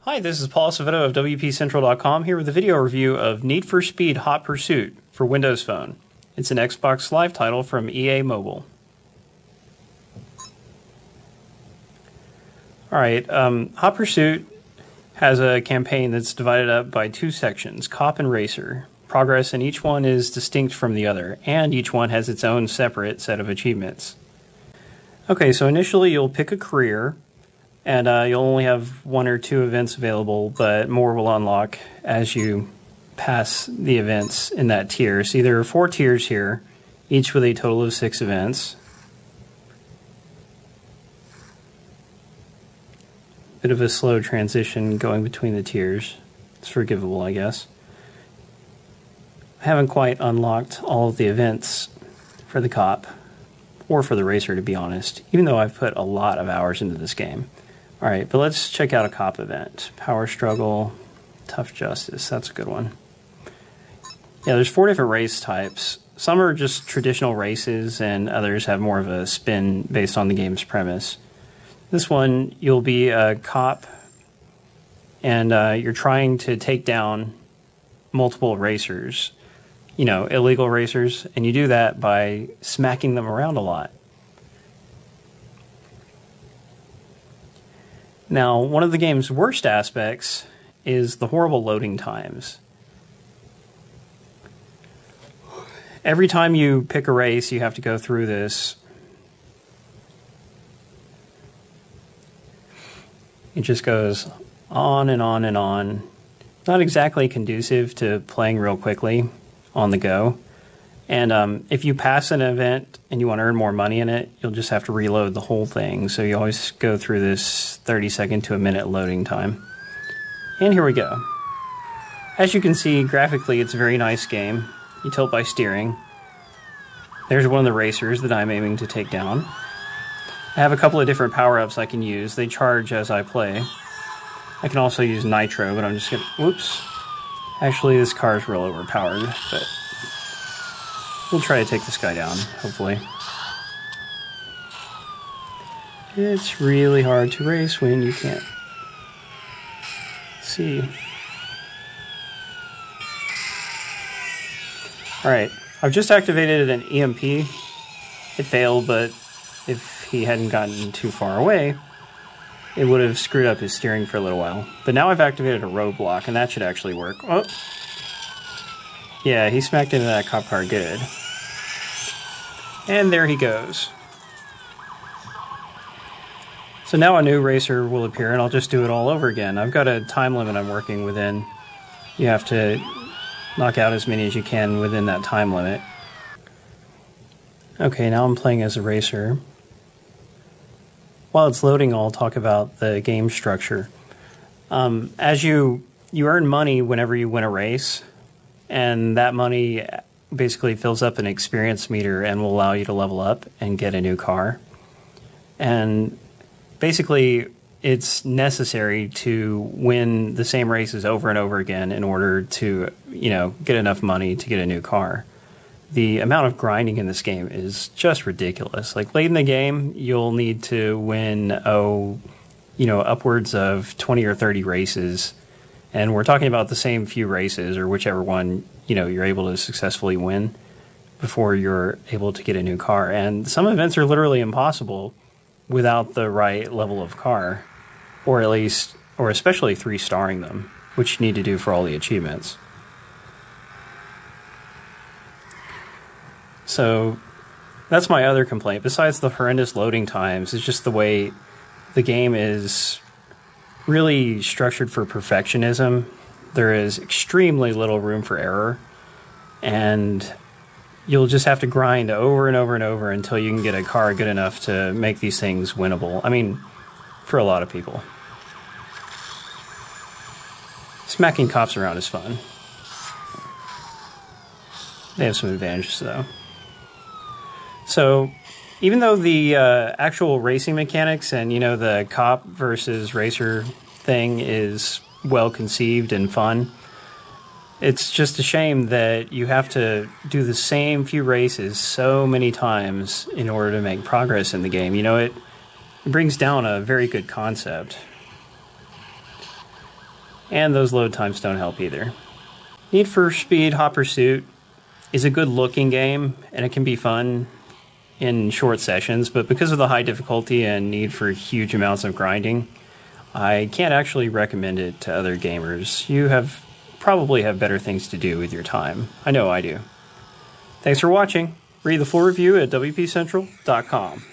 Hi, this is Paul Acevedo of WPCentral.com here with a video review of Need for Speed Hot Pursuit for Windows Phone. It's an Xbox Live title from EA Mobile. Alright, Hot Pursuit has a campaign that's divided up by two sections, Cop and Racer. Progress in each one is distinct from the other, and each one has its own separate set of achievements. Okay, so initially you'll pick a career, and you'll only have one or two events available, but more will unlock as you pass the events in that tier. See, there are 4 tiers here, each with a total of 6 events. Bit of a slow transition going between the tiers. It's forgivable, I guess. I haven't quite unlocked all of the events for the Cop, or for the Racer, to be honest, even though I've put a lot of hours into this game. Alright, but let's check out a Cop event. Power Struggle, Tough Justice, that's a good one. Yeah, there's 4 different race types. Some are just traditional races, and others have more of a spin based on the game's premise. This one, you'll be a cop, and you're trying to take down multiple racers. You know, illegal racers, and you do that by smacking them around a lot. Now, one of the game's worst aspects is the horrible loading times. Every time you pick a race, you have to go through this. It just goes on and on and on. Not exactly conducive to playing real quickly on the go. And if you pass an event and you want to earn more money in it, you'll just have to reload the whole thing. So you always go through this 30-second to a minute loading time. And here we go. As you can see, graphically, it's a very nice game. You tilt by steering. There's one of the racers that I'm aiming to take down. I have a couple of different power-ups I can use. They charge as I play. I can also use Nitro, but I'm just gonna... Whoops. Actually, this car is real overpowered, but we'll try to take this guy down, hopefully. It's really hard to race when you can't see. Alright, I've just activated an EMP. It failed, but if he hadn't gotten too far away, it would have screwed up his steering for a little while. But now I've activated a roadblock, and that should actually work. Oh! Yeah, he smacked into that cop car good. And there he goes. So now a new racer will appear, and I'll just do it all over again. I've got a time limit I'm working within. You have to knock out as many as you can within that time limit. Okay, now I'm playing as a racer. While it's loading, I'll talk about the game structure. As you earn money whenever you win a race, and that money basically fills up an experience meter and will allow you to level up and get a new car. And basically, it's necessary to win the same races over and over again in order to, you know, get enough money to get a new car. The amount of grinding in this game is just ridiculous. Like, late in the game, you'll need to win, upwards of 20 or 30 races. And we're talking about the same few races, or whichever one, you're able to successfully win before you're able to get a new car. And some events are literally impossible without the right level of car, or especially 3-starring them, which you need to do for all the achievements. So that's my other complaint. Besides the horrendous loading times, it's just the way the game is really structured for perfectionism. There is extremely little room for error, and you'll just have to grind over and over and over until you can get a car good enough to make these things winnable. I mean, for a lot of people. Smacking cops around is fun. They have some advantages, though. So, even though the actual racing mechanics and, the cop versus racer thing is well conceived and fun, it's just a shame that you have to do the same few races so many times in order to make progress in the game. It brings down a very good concept. and those load times don't help either. Need for Speed Hot Pursuit is a good looking game, and it can be fun in short sessions, but because of the high difficulty and need for huge amounts of grinding, I can't actually recommend it to other gamers. You probably have better things to do with your time. I know I do. Thanks for watching. Read the full review at wpcentral.com.